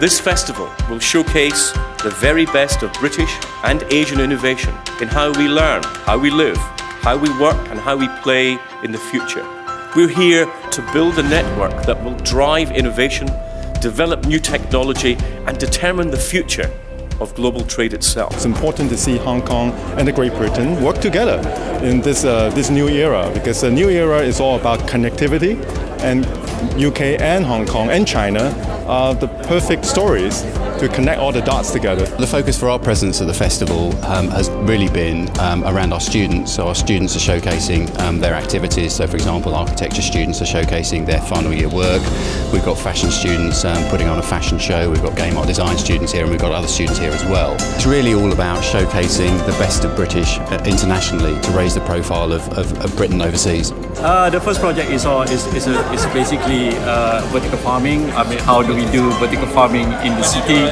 This festival will showcase the very best of British and Asian innovation in how we learn, how we live, how we work and how we play in the future. We're here to build a network that will drive innovation, develop new technology and determine the future of global trade itself. It's important to see Hong Kong and Great Britain work together in this new era, because the new era is all about connectivity, and UK and Hong Kong and China are the perfect stories to connect all the dots together. The focus for our presence at the festival has really been around our students. So our students are showcasing their activities. So for example, architecture students are showcasing their final year work. We've got fashion students putting on a fashion show. We've got game art design students here, and we've got other students here as well. It's really all about showcasing the best of British internationally to raise the profile of Britain overseas. The first project is basically vertical farming. I mean, how do we do vertical farming in the city?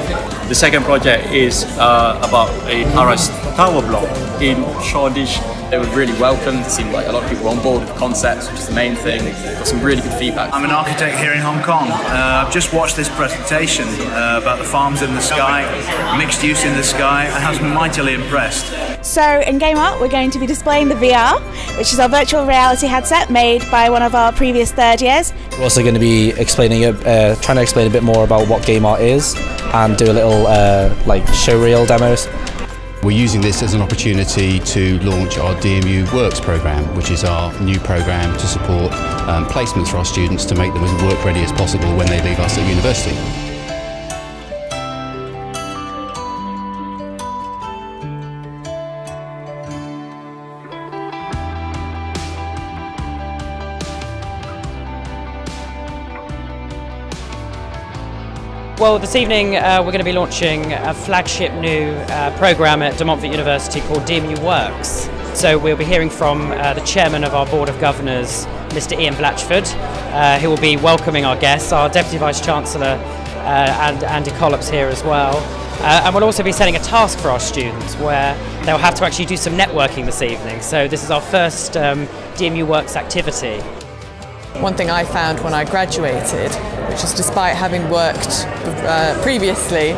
The second project is about a RS tower block in Shoreditch. They were really welcomed. It seemed like a lot of people were on board with the concepts, which is the main thing. Got some really good feedback. I'm an architect here in Hong Kong. I've just watched this presentation about the farms in the sky, mixed use in the sky, and has been mightily impressed. So in Game Art we're going to be displaying the VR, which is our virtual reality headset made by one of our previous third years. We're also going to be trying to explain a bit more about what Game Art is and do a little showreel demos. We're using this as an opportunity to launch our DMU Works programme, which is our new programme to support placements for our students to make them as work ready as possible when they leave us at university. Well, this evening we're going to be launching a flagship new programme at Montfort University called DMU Works. So we'll be hearing from the chairman of our Board of Governors, Mr. Ian Blatchford, who will be welcoming our guests, our Deputy Vice-Chancellor and Andy Collops here as well. And we'll also be setting a task for our students where they'll have to actually do some networking this evening. So this is our first DMU Works activity. One thing I found when I graduated, which is despite having worked previously,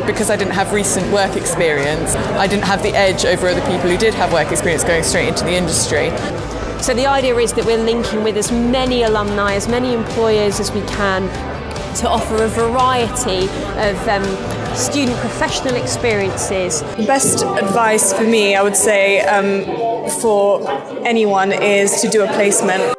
because I didn't have recent work experience, I didn't have the edge over other people who did have work experience going straight into the industry. So the idea is that we're linking with as many alumni, as many employers as we can, to offer a variety of student professional experiences. The best advice for me, I would say, for anyone is to do a placement.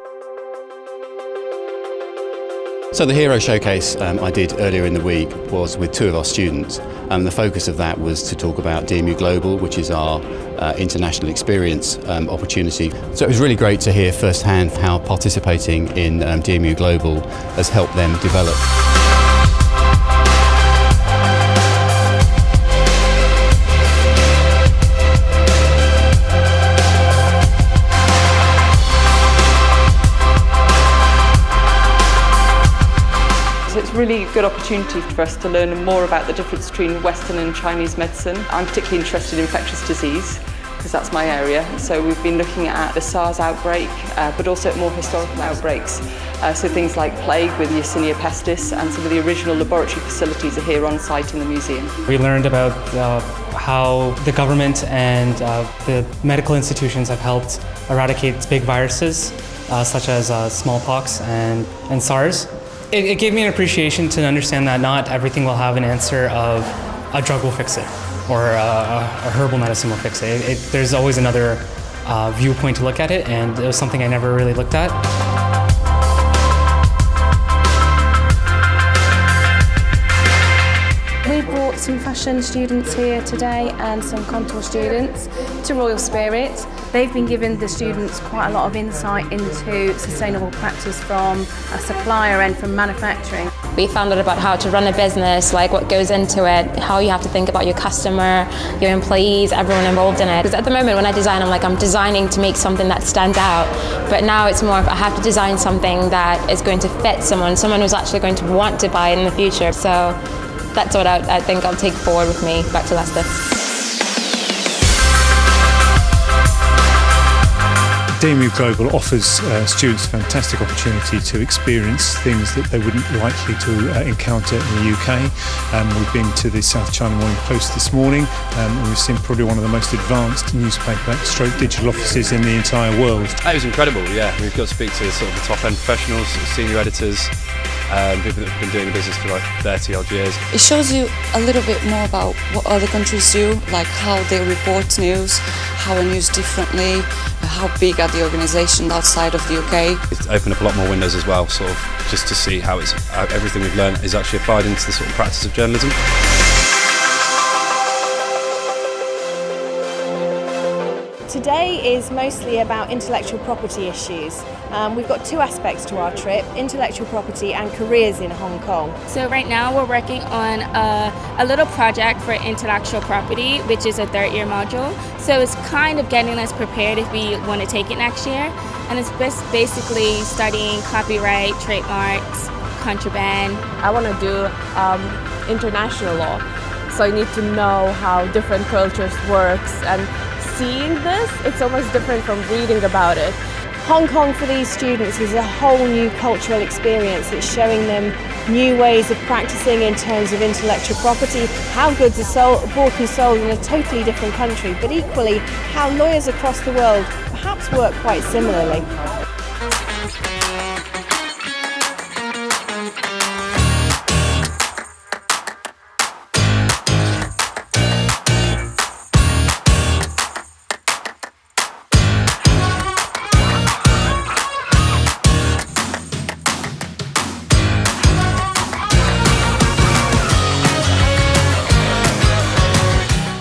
So the Hero Showcase I did earlier in the week was with two of our students, and the focus of that was to talk about DMU Global, which is our international experience opportunity. So it was really great to hear firsthand how participating in DMU Global has helped them develop. It's a really good opportunity for us to learn more about the difference between Western and Chinese medicine. I'm particularly interested in infectious disease because that's my area. So we've been looking at the SARS outbreak, but also at more historical outbreaks. So things like plague with Yersinia pestis, and some of the original laboratory facilities are here on site in the museum. We learned about how the government and the medical institutions have helped eradicate big viruses, such as smallpox and SARS. It gave me an appreciation to understand that not everything will have an answer of a drug will fix it or a herbal medicine will fix it. There's always another viewpoint to look at it, and it was something I never really looked at. We brought some fashion students here today and some contour students to Royal Spirit. They've been giving the students quite a lot of insight into sustainable practice from a supplier and from manufacturing. We found out about how to run a business, like what goes into it, how you have to think about your customer, your employees, everyone involved in it. Because at the moment when I design, I'm designing to make something that stands out. But now it's more of I have to design something that is going to fit someone who's actually going to want to buy it in the future. So that's what I think I'll take forward with me back to Leicester. DMU Global offers students a fantastic opportunity to experience things that they wouldn't likely to encounter in the UK. We've been to the South China Morning Post this morning, and we've seen probably one of the most advanced newspaper stroke digital offices in the entire world. It was incredible, yeah. We've got to speak to sort of the top end professionals, senior editors, people that have been doing the business for like 30 odd years. It shows you a little bit more about what other countries do, like how they report news, how a news differently, how big are the organisations outside of the UK. It's opened up a lot more windows as well, sort of just to see how everything we've learned is actually applied into the sort of practice of journalism. Today is mostly about intellectual property issues. We've got two aspects to our trip, intellectual property and careers in Hong Kong. So right now we're working on a little project for intellectual property, which is a third-year module. So it's kind of getting us prepared if we want to take it next year. And it's basically studying copyright, trademarks, contraband. I want to do international law. So you need to know how different cultures works, and seeing this, it's almost different from reading about it. Hong Kong for these students is a whole new cultural experience. It's showing them new ways of practicing in terms of intellectual property, how goods are bought and sold in a totally different country, but equally how lawyers across the world perhaps work quite similarly.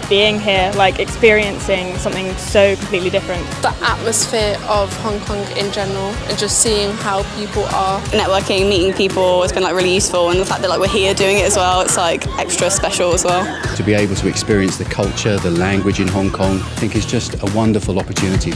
Being here, like experiencing something so completely different. The atmosphere of Hong Kong in general, and just seeing how people are. Networking, meeting people has been like really useful, and the fact that like we're here doing it as well, it's like extra special as well. To be able to experience the culture, the language in Hong Kong, I think is just a wonderful opportunity.